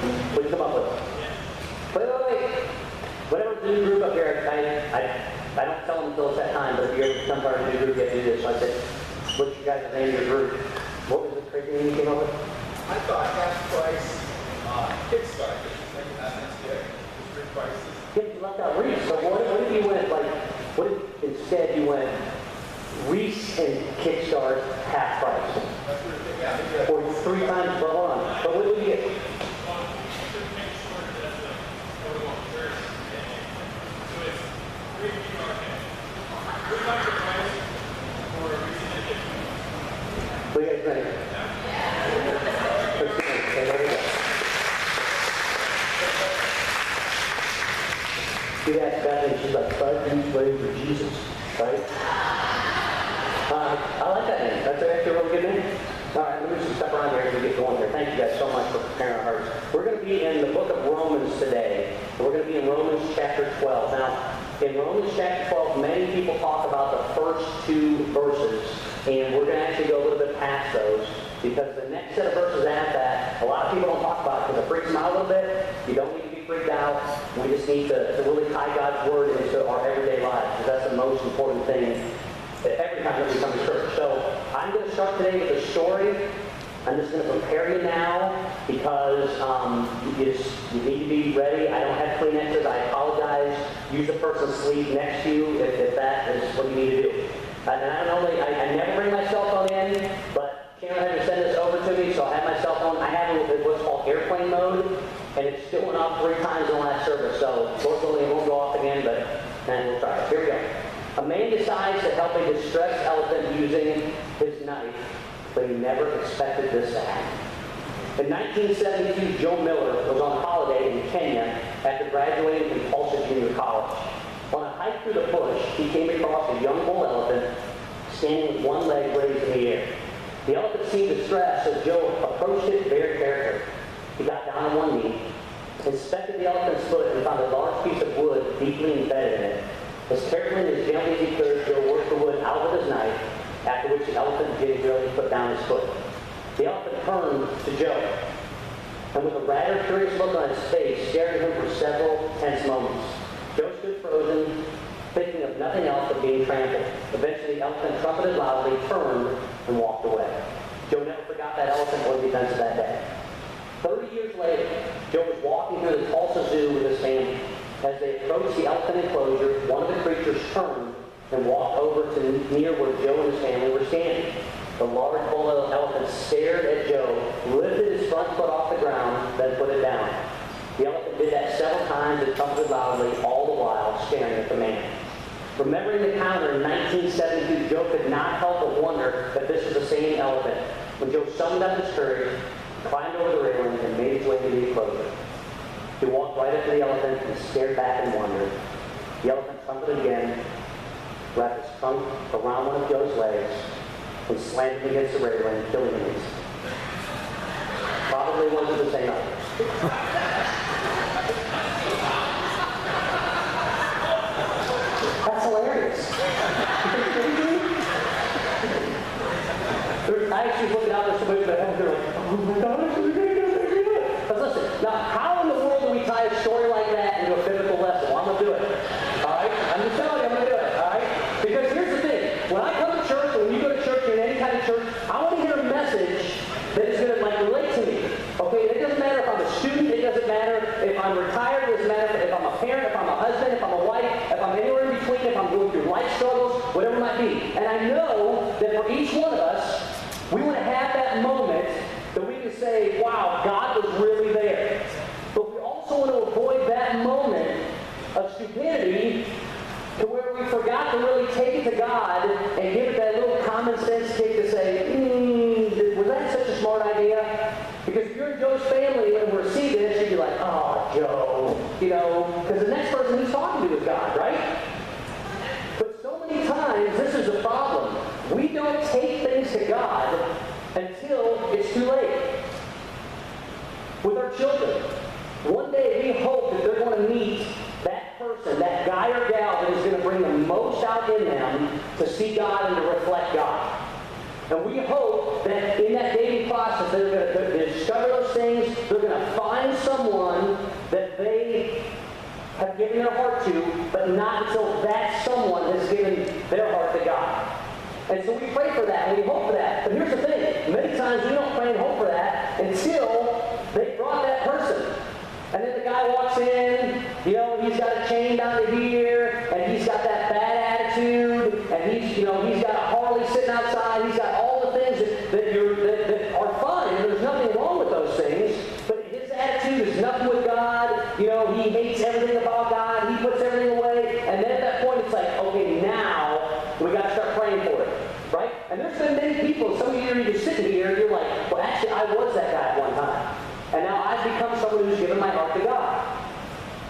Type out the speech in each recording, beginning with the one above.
What did you come up with? Wait. Whatever the new group up here, I don't tell them until it's that time, but if you ever become part of the new group, you have to do this. So I said, what's you guys' name of your group? What was the crazy name you came up with? I thought half price Kickstarter. That's good. Three prices. Yeah, you left out Reese. So what if you went what if instead you went Reese and Kickstart half price? That's what it is. Yeah, Or 3 times, but hold on. But what did we get? What do you guys think? Okay, there we go. You asked Beth, and she's like, "5 minutes waiting for Jesus," right? I like that name. That's actually a really good name. All right, let me just step around here as we get going here. Thank you guys so much for preparing our hearts. We're going to be in the book of Romans today. We're going to be in Romans chapter 12. Now, in Romans chapter 12, many people talk about the first 2 verses, and we're going to actually go a little bit past those, because the next set of verses after that, a lot of people don't talk about it because it freaks them out a little bit. You don't need to be freaked out. We just need to really tie God's word into our everyday lives, because that's the most important thing every time that we come to church. So I'm going to start today with a story. I'm just going to prepare you now because you need to be ready. I don't have Kleenexes. I apologize. Use the person's sleeve next to you if that is what you need to do. And I never bring my cell phone in, but Karen had to send this over to me, so I have my cell phone. I have what's called airplane mode, and it's still went off 3 times in the last service. So fortunately it won't go off again, but we'll try it. Here we go. A man decides to help a distressed elephant using his knife, but he never expected this to happen. In 1972, Joe Miller was on holiday in Kenya after graduating from Tulsa Junior College. On a hike through the bush, he came across a young bull elephant standing with one leg raised in the air. The elephant seemed distressed, so Joe approached it very carefully. He got down on one knee, inspected the elephant's foot, and found a large piece of wood deeply embedded in it. As carefully and as gently as he could, Joe worked the wood out with his knife, after which the elephant gingerly put down his foot. The elephant turned to Joe, and with a rather curious look on his face, stared at him for several tense moments. Joe stood frozen, thinking of nothing else but being trampled. Eventually, the elephant trumpeted loudly, turned, and walked away. Joe never forgot that elephant or the events of that day. 30 years later, Joe was walking through the Tulsa Zoo with his family. As they approached the elephant enclosure, one of the creatures turned and walked over to near where Joe and his family were standing. The large bull elephant stared at Joe, lifted his front foot off the ground, then put it down. The elephant did that several times and trumpeted loudly, all the while staring at the man. Remembering the encounter in 1972, Joe could not help but wonder that this was the same elephant. When Joe summoned up his courage, he climbed over the railing and made his way to the enclosure. He walked right up to the elephant and stared back and wondered. The elephant trumpeted again, wrapped his trunk around one of Joe's legs, and slammed him against the railing, killing him. Probably wasn't the same elephant. That's hilarious. I actually looked out at somebody and they're like, "Oh my gosh, we're going to do it." But listen, now how in the world do we tie a story like that into a biblical lesson? Well, I'm going to do it. Alright? I'm just telling you, I'm going to do it. Alright? Because here's the thing. When I come to church, when you go to church, in any kind of church, I want to hear a message that is going to relate to me. Okay? It doesn't matter if I'm a student, it doesn't matter if I'm retired, it doesn't matter if I'm a parent, if I'm a husband, if I'm a wife, if I'm anywhere in between, if I'm going through life struggles, whatever it might be. And I know that for each one of us, we want to have that moment that we can say, wow, God was really there. But we also want to avoid that moment of stupidity to where we forgot to really take it to God and give it that little common sense kick to say, was that such a smart idea? Because if you're in Joe's family and we see this, you'd be like, oh, Joe, because the next person he's talking to is God, right? But so many times, this is the problem. We don't take things to God until it's too late. With our children, one day we hope that they're going to meet that person, that guy or gal that is going to bring the most out in them to see God and to reflect God. And we hope that in that dating process, they're going to discover those things, they're going to find someone giving their heart to, but not until that someone has given their heart to God. And so we pray for that, and we hope for that. But here's the thing. Many times we don't pray and hope for that until they brought that person. And then the guy walks in, he's got a chain down to here, and he's got that bad attitude, and he's got a Harley sitting outside, he's got all the things that are fine, and there's nothing wrong with those things, but his attitude is nothing with God, he hates everything about God, he puts everything away, and then at that point it's like, okay, now we got to start praying for it, right? And there's been many people, some of you are just sitting here, and you're like, well, actually, I was that guy at one time. And now I've become someone who's given my heart to God.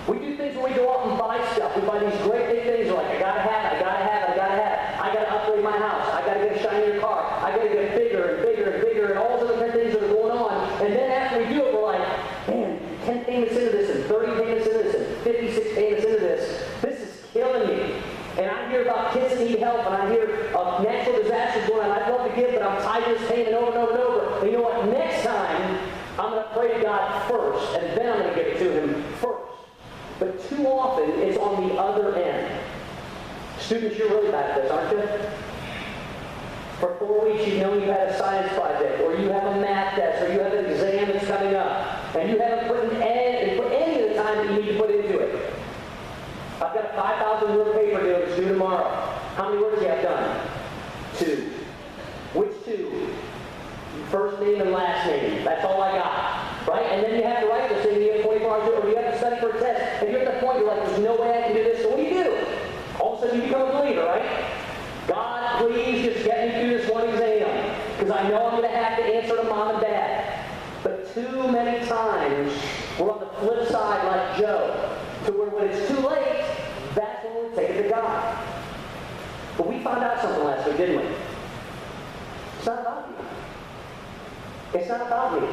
We do things where we go out and buy stuff. We buy these great big things. We're like, I gotta have it, I gotta have it, I gotta have it. I gotta upgrade my house. I gotta get a shinier car. I gotta get bigger and bigger and bigger and all those other things that are going on. And then after we do it, we're like, man, 10 payments into this and 30 payments into this and 56 payments into this. This is killing me. And I hear about kids that need help, and I hear of natural disasters going on. I'd love to give, but I'm tired of this payment over and over and over. And you know what? Next time, I'm going to pray to God first, and then I'm going to give it to Him first. But too often, it's on the other end. Students, you're really bad at this, aren't you? For 4 weeks, you've known you had a science project, or you have a math test, or you have an exam that's coming up, and you haven't put any of the time that you need to put into it. I've got a 5,000-word paper to do tomorrow. How many words do you have done? 2. Which 2? First name and last name. That's all I got. Right? And then you have to write this thing. You have 24 hours, or you have to study for a test. And you're at the point, you're like, there's no way I can do this. So what do? All of a sudden you become a believer, right? God, please just get me through this one exam. Because I know I'm going to have to answer to mom and dad. But too many times, we're on the flip side like Joe. To where when it's too late, that's when we take it to God. But we found out something last week, didn't we? It's not about you. It's not about me.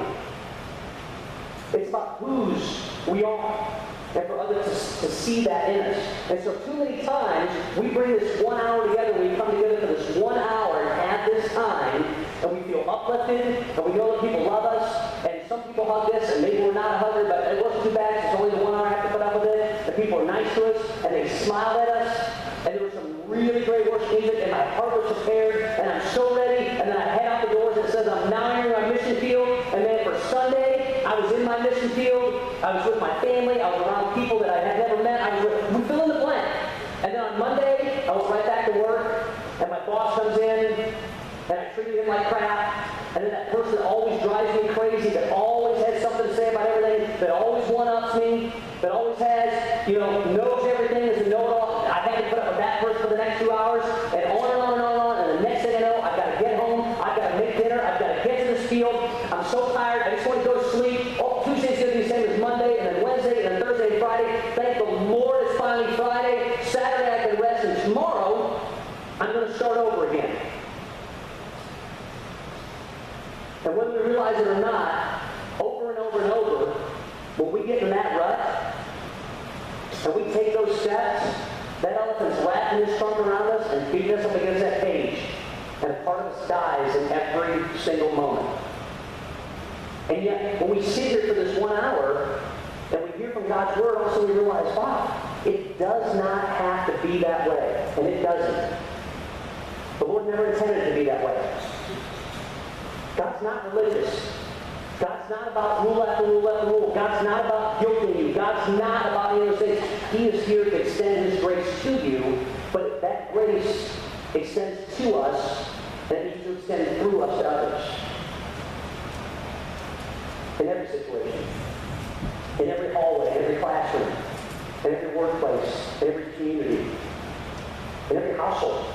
It's about whose we are. And for others to see that in us. And so too many times, we bring this 1 hour together, we come together for this 1 hour and have this time, and we feel uplifted, and we know that people love us, and some people hug us, and maybe we're not a hugger, but it wasn't too bad, 'cause it's only the 1 hour I have to put up with it. The people are nice to us, and they smiled at us, and there was some really great worship music, and my heart was prepared, and I'm so ready, and then I head out the doors, and it says I'm now entering my mission field, and then for Sunday, I was in my mission field, I was with my family, I was around people that I had never met, we fill in the blank. And then on Monday, I was right back to work, and my boss comes in, and I treated him like crap, and then that person that always drives me crazy, that always has something to say about everything, that always one-ups me, that always has, knows everything, is a know-it-all. I had to put up with that person for the next 2 hours, and on and on and on and on, and the next thing I know, I've got to get home, I've got to make dinner, I've got to get to this field, I'm so tired, I just want to go to sleep. Oh, Tuesday's going to be the same as Monday, and then Wednesday, and then Thursday, and Friday. Thank the Lord it's finally Friday. Saturday I can rest, and tomorrow I'm going to start over again. And whether we realize it or not, over and over and over, when we get in that rut, and we take those steps, that elephant's wrapping his trunk around us and beating us up against that cage. And a part of us dies in every single moment. And yet, when we sit here for this 1 hour, and we hear from God's Word, also we realize, wow, it does not have to be that way. And it doesn't. The Lord never intended it to be that way. God's not religious. God's not about rule after rule after rule. God's not about guilting you. God's not about any of those things. He is here to extend His grace to you, but that grace extends to us, and it needs to extend through us to others. In every situation, in every hallway, in every classroom, in every workplace, in every community, in every household.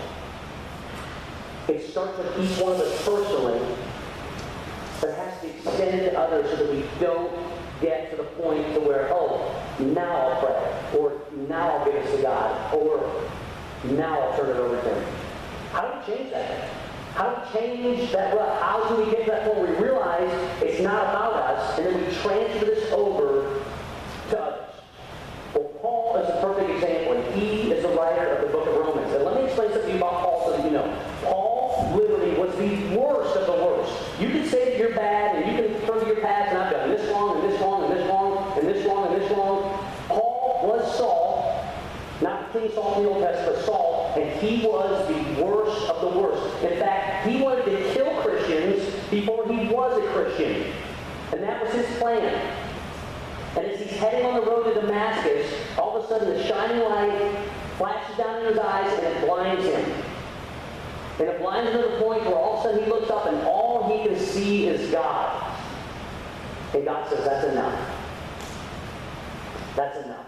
It starts with each one of us personally, but it has to extend to others so that we don't get to the point to where, oh, now I'll pray, or now I'll give this to God, or now I'll turn it over to Him. How do we change that? How do we change that rut? How do we get to that point where we realize it's not about us, and then we transfer this over to others? Well, Paul is a perfect example, and he is the writer of the book of Romans. And let me explain something about Paul so that you know. Paul literally was the worst of the worst. You can say that you're bad, and you can turn to your past, and I've done this wrong, and this wrong, and this wrong, and this wrong, and this wrong. Paul was Saul, mission. And that was his plan. And as he's heading on the road to Damascus, all of a sudden the shining light flashes down in his eyes and it blinds him. And it blinds him to the point where all of a sudden he looks up and all he can see is God. And God says, that's enough. That's enough.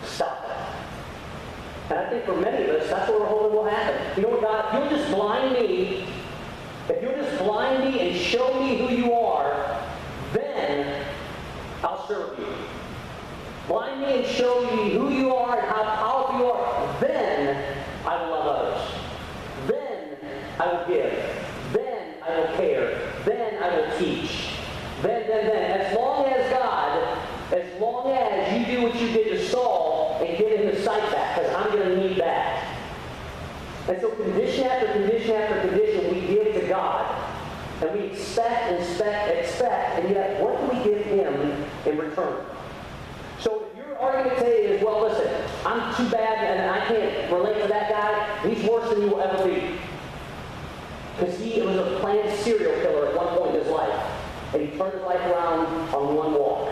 Stop it. And I think for many of us, that's what we're hoping will happen. You know what, God? If you'll just blind me, if you'll just blind me and show me who you are, then I'll serve you. Blind me and show me who you are and how powerful you are, then I will love others. Then I will give. Then I will care. Then I will teach. Then. As long as God, as long as you do what you did to Saul and get him his sight back, because I'm going to need that. And so condition after condition after condition we give to God. And we expect, and yet what do we give him in return? So if your argument today is, well, listen, I'm too bad and I can't relate to that guy, he's worse than you will ever be. Because he was a planned serial killer at one point in his life. And he turned his life around on one walk.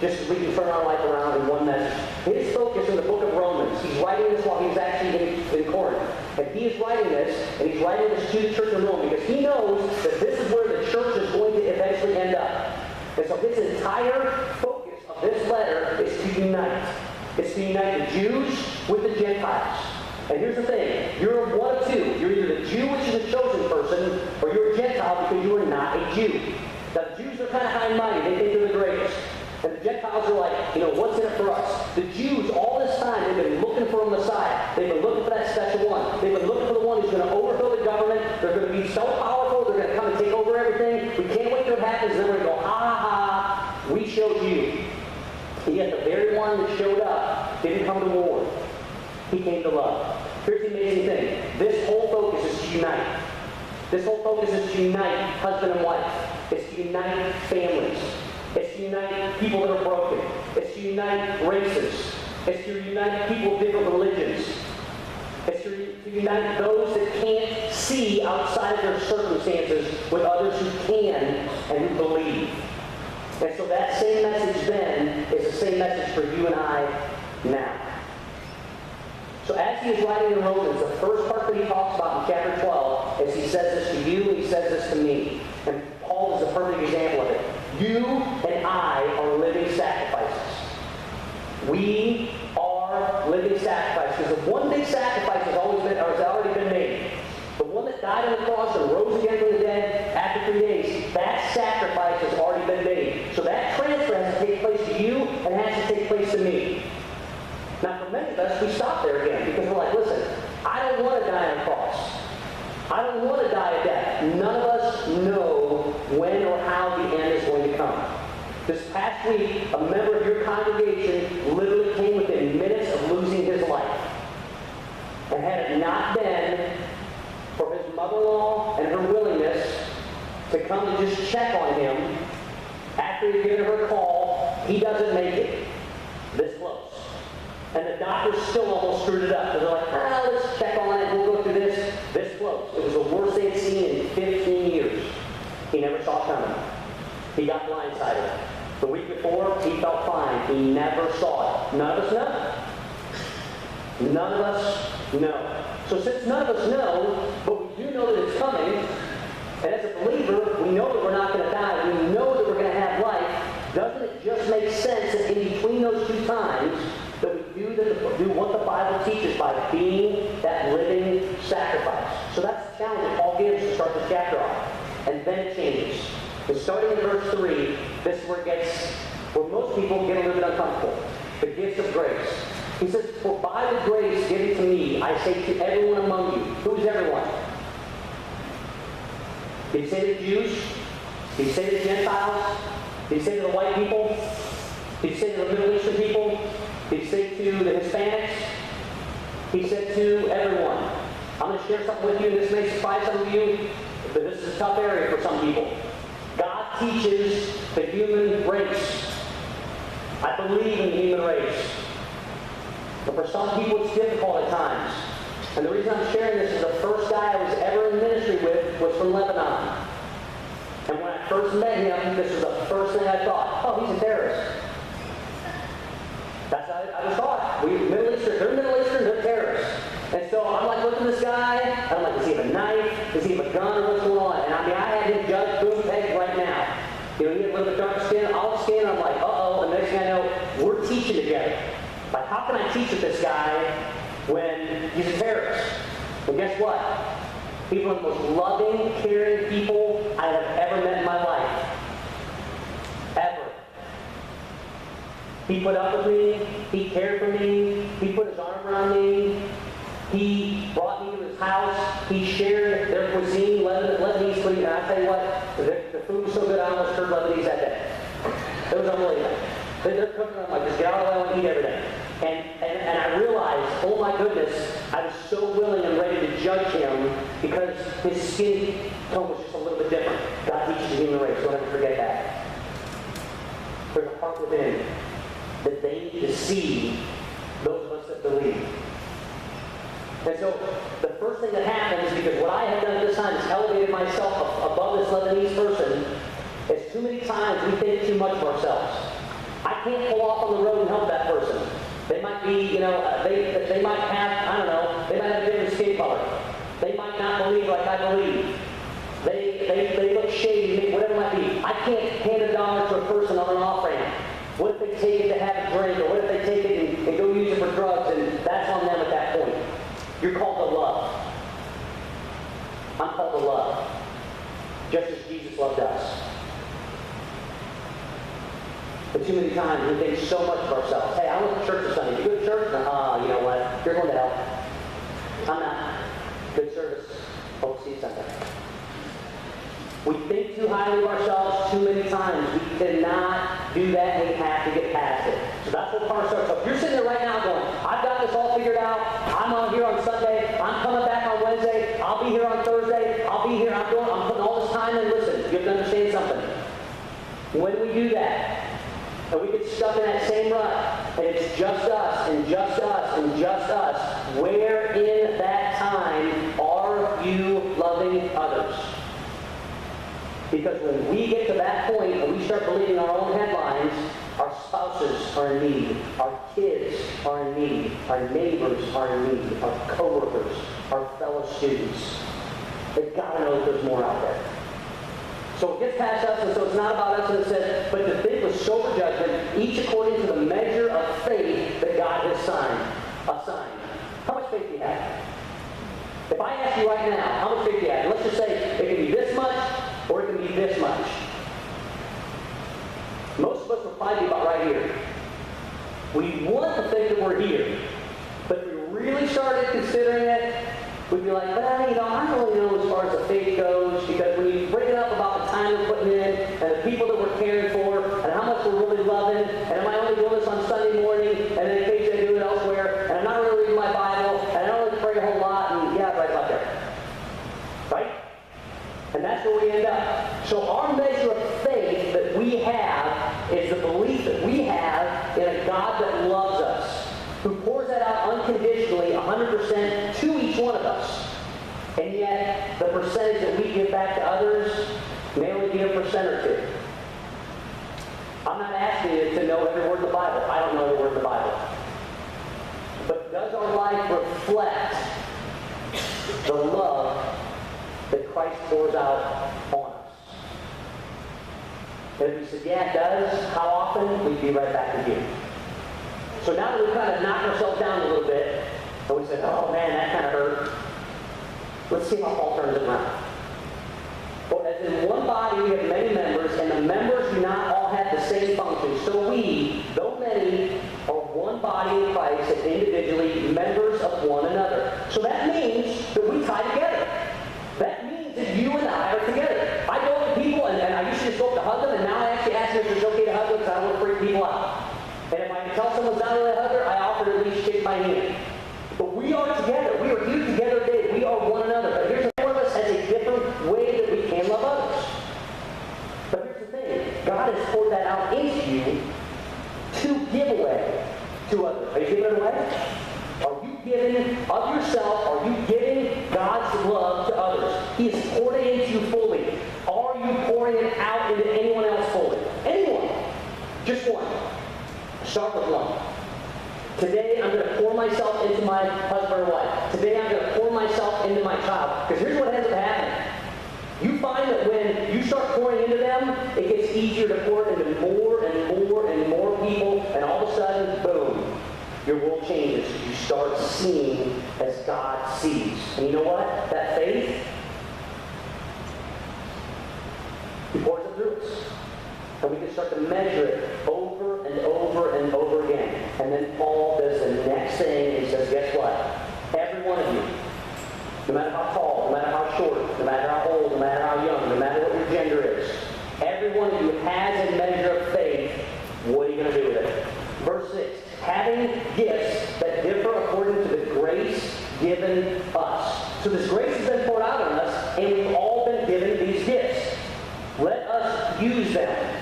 Just as we can turn our life around in one message. His focus in the book of Romans, he's writing this while he's actually in Corinth. And he is writing this, and he's writing this to the church in Rome because he knows that this is where the church is going to eventually end up. And so his entire focus of this letter is to unite. It's to unite the Jews with the Gentiles. And here's the thing, you're one of two. You're either the Jew, which is a chosen person, or you're a Gentile because you are not a Jew. Now, the Jews are kind of high and mighty. They think they're the greatest. And the Gentiles are like, what's in it for us? The Jews, all this time, they've been looking for a Messiah. They've been looking for that special one. They've been looking for the one who's going to overthrow the government. They're going to be so powerful, they're going to come and take over everything. We can't wait till it happens, and then we're going to go, ha, we showed you. And yet the very one that showed up didn't come to war. He came to love. Here's the amazing thing. This whole focus is to unite. This whole focus is to unite husband and wife. It's to unite families. It's to unite people that are broken. It's to unite races. It's to unite people of different religions. It's to unite those that can't see outside of their circumstances with others who can and who believe. And so that same message then is the same message for you and I now. So as he is writing in Romans, the first part that he talks about in chapter 12 is he says this to you and he says this to me. And Paul is a perfect example of it. You and I are living sacrifices. We are living sacrifices. Because the one big sacrifice has already been made. The one that died on the cross and rose again from the dead after 3 days, that sacrifice has already been made. So that transfer has to take place to you and has to take place to me. Now, for many of us, we stop there again because we're like, listen, I don't want to die on a cross. I don't want to die a death. None of us know when or how the end is going to come. This past week, a member of your congregation literally came within minutes of losing his life. And had it not been for his mother-in-law and her willingness to come and just check on him after he given her a call, he doesn't make it this close. And the doctors still almost screwed it up. They're like, let's check on it. We'll go through this close. It was the worst they'd seen in 15 years. He never saw it coming. He got blindsided. The week before, he felt fine. He never saw it. None of us know. None of us know. So since none of us know, but we do know that it's coming, and as a believer, we know that we're not going to die. We know that we're going to have life. Doesn't it just make sense that in between those two times, that we do what the Bible teaches by being that living sacrifice? So that's the challenge that Paul gives to start this chapter off. And then it changes. And starting in verse 3, this is where most people get a little bit uncomfortable. The gifts of grace. He says, for by the grace given to me, I say to everyone among you. Who's everyone? Did he say to the Jews? Did he say to the Gentiles? Did he say to the white people? Did he say to the Middle Eastern people? Did he say to the Hispanics? He said to everyone. I'm going to share something with you, and this may surprise some of you, but this is a tough area for some people. God teaches the human race. I believe in the human race. But for some people, it's difficult at times. And the reason I'm sharing this is the first guy I was ever in ministry with was from Lebanon. And when I first met him, this was the first thing I thought, oh, he's a terrorist. That's how I was taught. Middle Eastern, they're Middle Eastern, they're terrorists. And so I'm like, looking at this guy, and I'm like, does he have a knife? Does he have a gun, or what's going on? And I mean, I had him judged, boom, pegged right now. You know, he had a little bit dark skin, olive skin, I'm like, uh-oh, and the next thing I know, we're teaching together. Like, how can I teach with this guy when he's a terrorist? Well, guess what? People are the most loving, caring people I have ever met in my life. Ever. He put up with me. He cared for me. He put his arm around me. He brought me to his house. He shared their cuisine, Lebanese food. And I tell you what, the food was so good I almost heard Lebanese that day. It was unbelievable. They're cooking, I'm like, just get out of the way and eat everything. And I realized, oh my goodness, I was so willing and ready to judge him because his skin tone was just a little bit different. God teaches the human race, don't ever forget that. There's a heart within that they need to see, those of us that believe. And so the first thing that happens, because what I have done at this time is elevated myself above this Lebanese person, is too many times we think too much of ourselves. I can't pull off on the road and help that person. They might be, you know, they might have, I don't know, they might have a different skin color. They might not believe like I believe. They look shady, whatever it might be. I can't hand $1 to a person on an off-ramp. What if they take it to have a drink, or what if they take it and go use it for drugs, and that's on them at that point. You're called to love. I'm called to love. Just as Jesus loved us. But too many times we think so much of ourselves. Hey, I went to church this Sunday. You go to church? You know what? You're going to hell. I'm not. Good service. Hope to see you Sunday. We think too highly of ourselves too many times. We cannot do that, and we have to get past it. So that's what part starts. So if you're sitting there right now going, I've got this all figured out. I'm on here on Sunday. I'm coming back on Wednesday. I'll be here on Thursday. I'll be here. I'm putting all this time in. Listen, you have to understand something. When we do that, and we get stuck in that same rut, and it's just us, and just us, and just us, where in that time are you loving others? Because when we get to that point and we start believing our own headlines, our spouses are in need, our kids are in need, our neighbors are in need, our coworkers, our fellow students. They've got to know that there's more out there. So it gets past us, and so it's not about us, and it says, but to think with sober judgment, each according to the measure of faith that God has assigned. How much faith do you have? If I ask you right now, how much faith do you have? Let's just say it can be this much, or it can be this much. Most of us will probably be about right here. We want to think that we're here, but if we really started considering it, we'd be like, well, you know, I don't really know as far as the faith goes, because when you bring it up about the time we're putting in, and the people that we're caring for, and how much we're really loving, and am I only doing this on Sunday morning, and then occasionally I do it elsewhere, and I'm not really reading my Bible, and I don't really pray a whole lot, and yeah, right about there. Right? And that's where we end up. So our measure of faith that we have is the belief that we have in a God that loves us, who pours that out unconditionally, 100% to each one of us. And yet, the percentage that we give back to others may only be 1% or 2%. I'm not asking you to know every word in the Bible. I don't know every word in the Bible. But does our life reflect the love that Christ pours out on us? And if we said, yeah, it does, how often? We'd be right back with you. So now that we've kind of knocked ourselves down a little bit, and we said, oh man, that kind of hurt, let's see how Paul turns it around. Well, as in one body we have many members, and the members do not all have the same function. So we, though many, are one body in Christ, and individually members of one another. So that means that we tie together. That means that you and I are together. I go up to people, and I used to just go up to hug them, and now I actually ask them if it's okay to hug them because I don't want to freak people out. And if I can tell someone's not really a hugger, I offer to at least shake my hand. But we are together. We are here together today. We are one another. But here's one of us has a different way that we can love others. But here's the thing. God has poured that out into you to give away to others. Are you giving it away? Are you giving of yourself? Are you giving God's love to others? He has poured it into you fully. Are you pouring pouring it out into anyone else fully. Anyone. Just one. Start with one. Today, I'm going to pour myself into my husband or wife. Today, I'm going to pour myself into my child. Because here's what ends up happening. You find that when you start pouring into them, it gets easier to pour into more and more and more people, and all of a sudden, boom, your world changes. You start seeing as God sees. And you know what? That faith, He pours it through us. And we can start to measure it over and over and over again. And then Paul does the next thing, and he says, guess what? Every one of you, no matter how tall, no matter how short, no matter how old, no matter how young, no matter what your gender is, every one of you has a measure of faith. What are you going to do with it? Verse 6, having gifts that differ according to the grace given us. So this grace has been poured out on us, and we've all been given these gifts. Let us use them.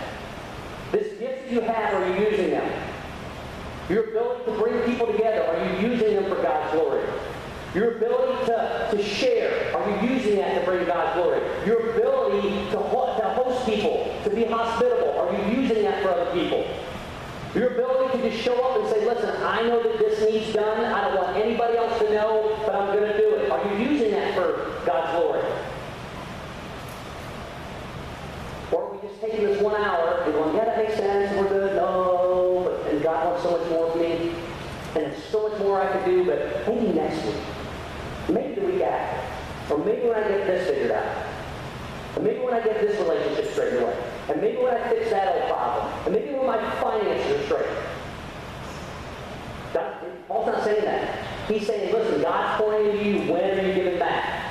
This gift that you have, are you using them? Your ability to bring people together, are you using them for God's glory? Your ability to share, are you using that to bring God's glory? Your ability to host people, to be hospitable, are you using that for other people? Your ability to just show up and say, listen, I know that this needs done. I don't want anybody else to know, but I'm going to do it. Are you using that for God's glory? Or are we just taking this 1 hour and going, yeah, that makes sense, we're good, no, and God wants so much more from me, and there's so much more I could do, but maybe next week, maybe the week after, or maybe when I get this figured out, and maybe when I get this relationship straightened away, and maybe when I fix that old problem, and maybe when my finances are straight. Paul's not saying that. He's saying, listen, God's pouring into you, when are you giving back?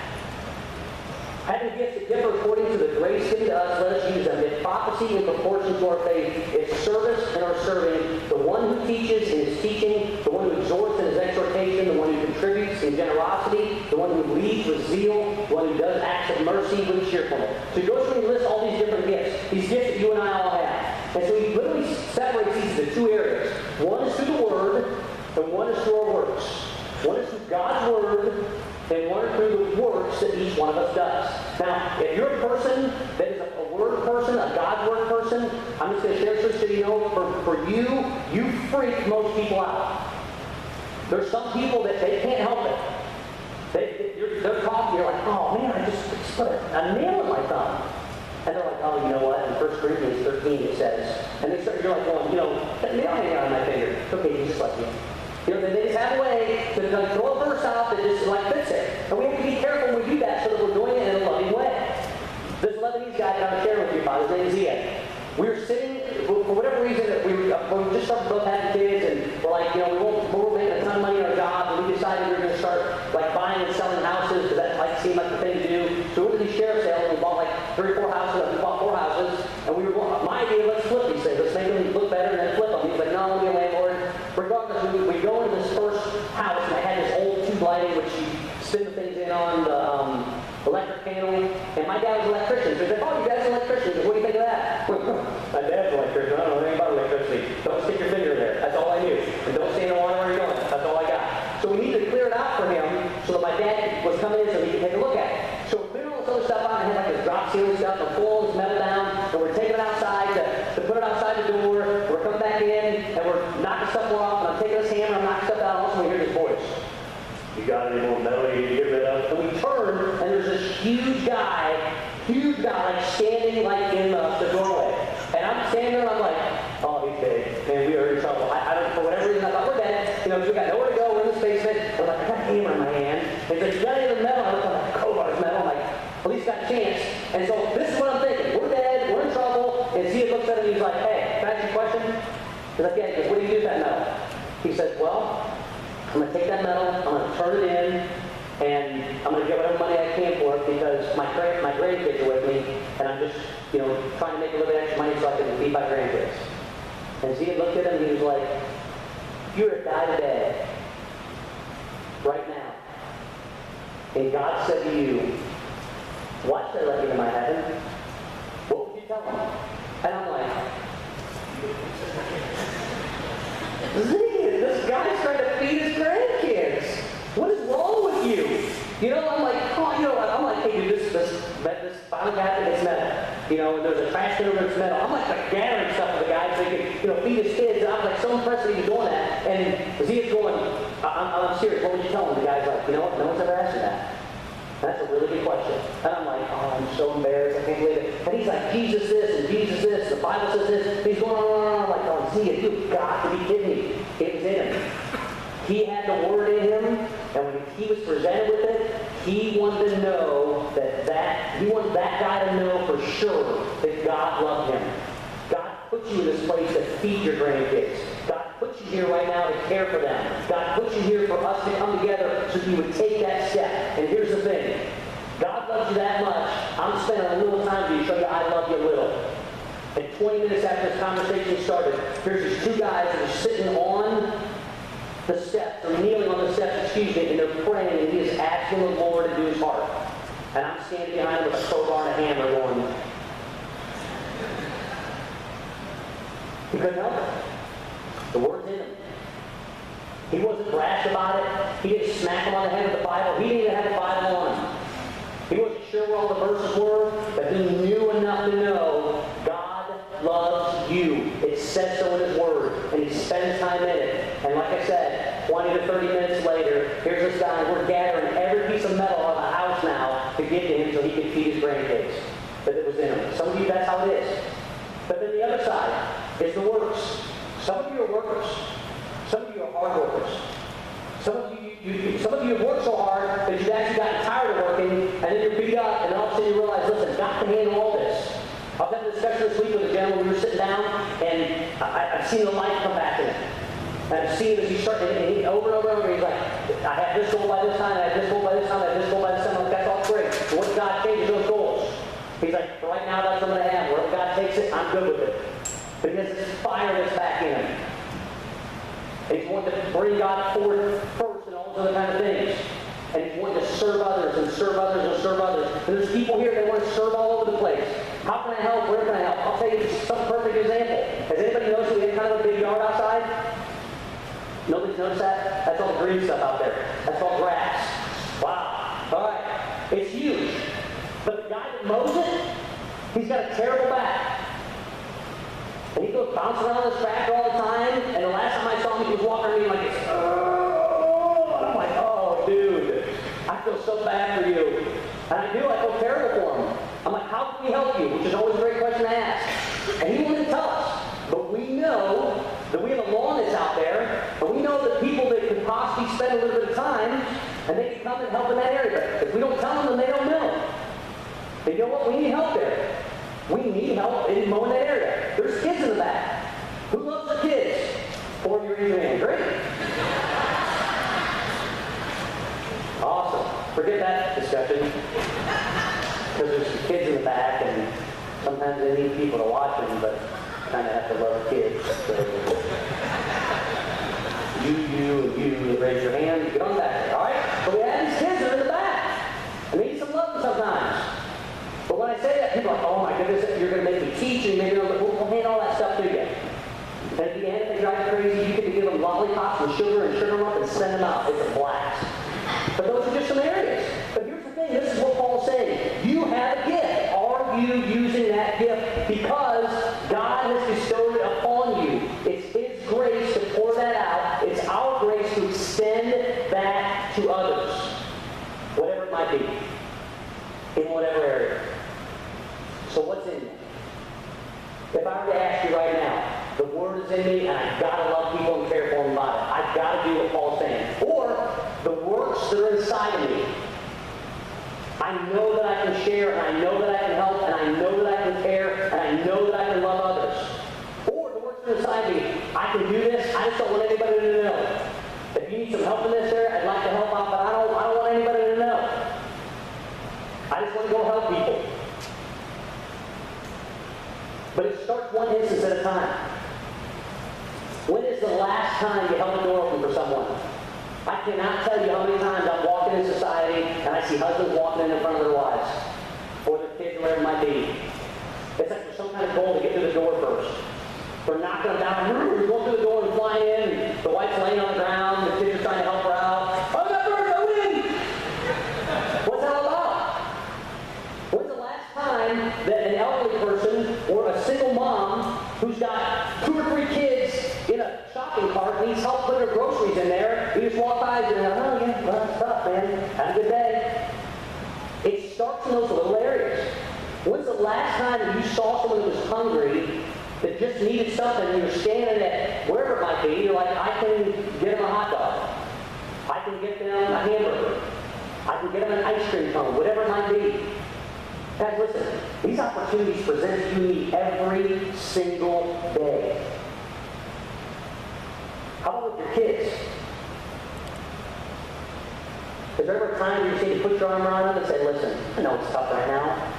Having gifts that differ according to the grace given to us, let us use them. If prophecy in proportion to our faith, if service in our serving, the one who teaches in his teaching, the one who exhorts in his exhortation, the one who contributes in generosity, the one who leads with zeal, the one who does acts of mercy with cheerfulness. So he goes through and lists all these different gifts, these gifts that you and I all have. And so he literally separates these into two areas. One is through the Word, and one is through our works. One is through God's Word, and one or through the works that each one of us does. Now, if you're a person that is a Word person, a God's Word person, I'm just going to share this so you know, for you, you freak most people out. There's some people that they can't help it. They're talking, you're like, oh man, I just put a nail in my thumb. And they're like, oh, you know what? In 1 Corinthians 13 it says, and you're like going, that nail hanging out on my finger. Okay, just like me. They just have a way to throw a verse out that just fits it. And we have to be careful when we do that so that we're doing it in a loving way. This Lebanese guy that I'm sharing with you about, his name is Ziad. We were sitting, for whatever reason, we just started both having kids, and we're like, we were making a ton of money in our job, and we decided we were going to start buying and selling houses, because that seemed like the thing to do. So we went to these sheriff sales, and we bought 3 or 4 houses, we bought 4 houses, and we were going, my idea, let's flip these things, let's make them look better and then flip them. He's like, no, I'm going to be a landlord. Regardless, we go into this first house, and I had this old tube lighting, which you spin the things in on the electric panel, and my dad was an electrician. So he's like, oh, your dad's an electrician. What do you think of that? My dad's an electrician. I don't know anything about electricity. Don't stick your finger in there. That's all I knew. And don't stand in the water where you're going. That's all I got. So we needed to clear it out for him so that my dad was coming in so he could take a look at it. So we're clearing all this other stuff out, and I had this drop ceiling stuff, and pulling this metal down, and we're taking it outside to put it outside the door. We're coming back in, and we're knocking stuff off, and I'm taking this hammer, and I'm knocking stuff out, and all of a sudden we hear this voice. You got any more metal you can get rid of? And we turn, and there's this huge guy, standing in the doorway. And I'm standing there, and I'm like, oh, he's dead. Man, we are in trouble. I don't, for whatever reason, I thought we're dead. We got nowhere to go. We're in this basement. And I'm like, I got a hammer in my hand. And he's like, you got any other metal? I look like, Cobar's metal. I'm like, at least got a chance. And so this is what I'm thinking. We're dead. We're in trouble. And Zia looks at him, and he's like, hey, can I ask you a question? He's like, yeah. He goes, what do you do with that metal? He says, well, I'm going to take that metal, I'm going to turn it in, and I'm going to get whatever money I can for it because my grandkids are with me, and I'm just, trying to make a little bit extra money so I can feed my grandkids. And Zia looked at him, and he was like, you're a die today, right now. And God said to you, why should I let you into my heaven? What would you tell him? And I'm like, Zia, this guy's trying to feed his grandkids. What is wrong with you? I'm like, hey, dude, this finally happened, it's metal. And there's asking him if it's metal. I'm like gathering stuff for the guys so he can, feed his kids. And I'm like so impressed that he was doing that. And Zia's going, I'm serious. What would you tell him? The guy's like, you know what? No one's ever asked me that. That's a really good question. And I'm like, oh, I'm so embarrassed. I can't believe it. And he's like, Jesus this and Jesus this. The Bible says this. And he's going on. I'm like, oh, Zia, you've got to be kidding me. It was in him. He had the word in him, and when he was presented with it, he wanted to know he wanted that guy to know for sure that God loved him. God put you in this place to feed your grandkids. God put you here right now to care for them. God put you here for us to come together so you would take that step. And here's the thing. God loves you that much. I'm spending a little time to show you I love you a little. And 20 minutes after this conversation started, here's these two guys that are sitting on the steps, or kneeling on the steps, and they're praying, and he is asking the Lord to do his heart. And I'm standing behind him with a crowbar and a hammer going, he couldn't help it. The word's in him. He wasn't brash about it. He didn't smack him on the head with the Bible. He didn't even have the Bible on him. He wasn't sure where all the verses were, but he knew enough to know God loves you. It says so in his word, and he spends time in it. And like I said, 20 to 30 minutes later, here's this guy, we're gathering every piece of metal out of the house now to give to him so he can feed his grandkids. But it was in him. Some of you, that's how it is. But then the other side is the works. Some of you are workers. Some of you are hard workers. Some of you have worked so hard that you've actually gotten tired of working, and then you're beat up, and all of a sudden you realize, listen, I've got to handle all this. I was having a discussion this week with a gentleman. We were sitting down, and I've seen the light come back in him. And I've seen as he started, and he, over and over and over, he's like, I had this goal by this time, I had this goal by this time, I had this goal by this time. I'm like, that's all great. But what God changes those goals? He's like, right now that's what I'm going to have. Wherever God takes it, I'm good with it. But he has this fire that's back in him. And he's wanting to bring God forward first and all those other kind of things. And he's wanting to serve others and serve others and serve others. And there's people here that want to serve all over the place. How can I help? Where can I help? I'll tell you some perfect example. Has anybody noticed we have kind of a big yard outside? Nobody's noticed that? That's all the green stuff out there. That's all grass. Wow. All right. It's huge. But the guy that mows it, he's got a terrible back. And he goes bouncing around this back all the time. And the last time I saw him, he was walking around me like this. Oh! And I'm like, oh, dude. I feel so bad for you. And I do. I feel terrible for him. I'm like, how can we help you? Which is always a great question to ask. And he wouldn't tell us. But we know that we have a lawn that's out there, and we know that people that could possibly spend a little bit of time, and they can come and help in that area. But if we don't tell them, then they don't know. And you know what? We need help there. We need help in mowing that area. There's kids in the back. Who loves their kids? 4 of you raise your hand. Great. Awesome. Forget that discussion. Because there's kids in the back, and sometimes they need people to watch them, but kind of have to love kids. So you raise your hand, get on back there, all right? But we have these kids that are in the back. And they need some love sometimes. But when I say that, people are like, oh my goodness, you're going to make me teach, and maybe we'll hand all that stuff to you. And at the end, if they drive you crazy, you can give them lollipops and sugar them up and send them out. It's a blast. But those are just some areas. But here's the thing, this is what Paul's saying. You have a gift. Are you using that gift? Because God has bestowed it upon you. It's His grace to pour that out. It's our grace to extend that to others. Whatever it might be. In whatever area. So what's in there? If I were to ask you right now, the Word is in me, and I've got to love people and care for them about it. I've got to do what Paul's saying. Or the works that are inside of me. I know that I can share, and I know that I can help, and I know that I can care, and I know that I can love others. Or the works that are inside me. I can do this. I just don't want anybody to know. If you need some help in this area, I'd like to help out, but I don't want anybody to know. I just want to go help people. But it starts one instance at a time. When is the last time you held a door open for someone? I cannot tell you how many times I'm walking in society and I see husbands walking in front of their wives. Or their kids, or whatever it might be. It's like there's some kind of goal to get through the door first. We're knocking them down, we're going through the door and flying in, and the wife's laying on the ground, the kids are trying to help her out. Oh, that door's open! What's that all about? When's the last time that an elderly person or who's got 2 or 3 kids in a shopping cart, needs help putting their groceries in there. You just walk by and you're like, oh yeah, well, that's tough, man. Have a good day. It starts in those little areas. When's the last time that you saw someone who was hungry that just needed something and you're standing at wherever it might be, you're like, I can get them a hot dog. I can get them a hamburger. I can get them an ice cream cone, whatever it might be. Guys, listen, these opportunities present to me every single day. How about with your kids? Is there ever a time you just need to put your arm around them and say, listen, I know it's tough right now.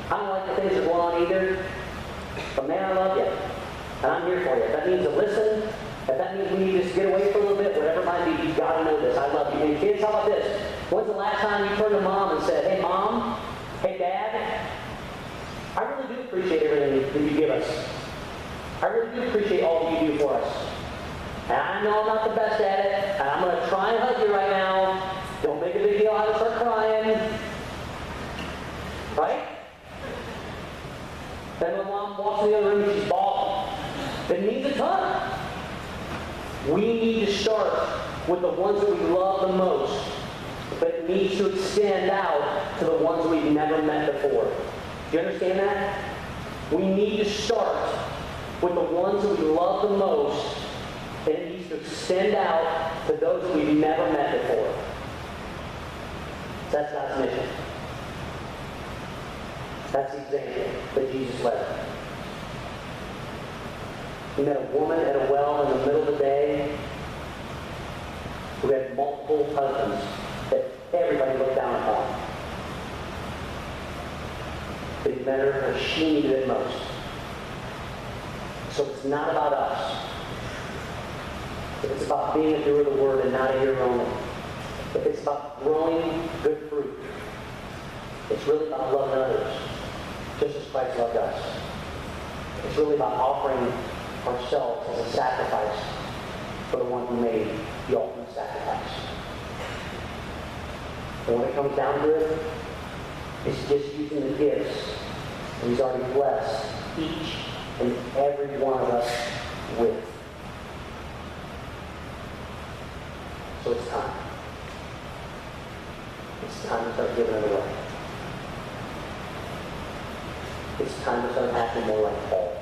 I don't like the things that are going on either, but man, I love you. And I'm here for you. If that means to listen, if that means we need to just get away for a little bit, whatever it might be, you've got to know this. I love you. And kids, how about this? When's the last time you turned to mom and said, hey mom, hey dad, I really do appreciate everything that you give us. I really do appreciate all that you do for us. And I know I'm not the best at it, and I'm going to try and hug you right now. Don't make a big deal out of it, start crying. Right? Then when mom walks in the other room, she's bawling. It means a ton. We need to start with the ones that we love the most, but it needs to extend out to the ones that we've never met before. Do you understand that? We need to start with the ones that we love the most, and it needs to extend out to those that we've never met before. That's God's mission. That's the example that Jesus led. He met a woman at a well in the middle of the day who had multiple husbands that everybody looked down upon. But he met her where she needed it most. So it's not about us. It's about being a doer of the word and not a hearer only. It's about growing good fruit. It's really about loving others, just as Christ loved us. It's really about offering ourselves as a sacrifice for the one who made the ultimate sacrifice. And when it comes down to it, it's just using the gifts that He's already blessed each and every one of us with. So it's time. It's time to start giving it away. It's time to start acting more like Paul,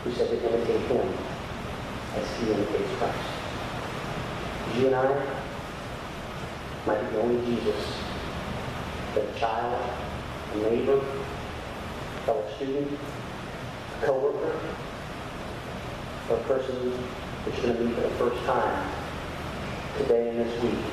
who said to imitate him as he imitates Christ. You and I might be the only Jesus that a child, a neighbor, a fellow student, a co-worker, or a person that's going to meet for the first time today and this week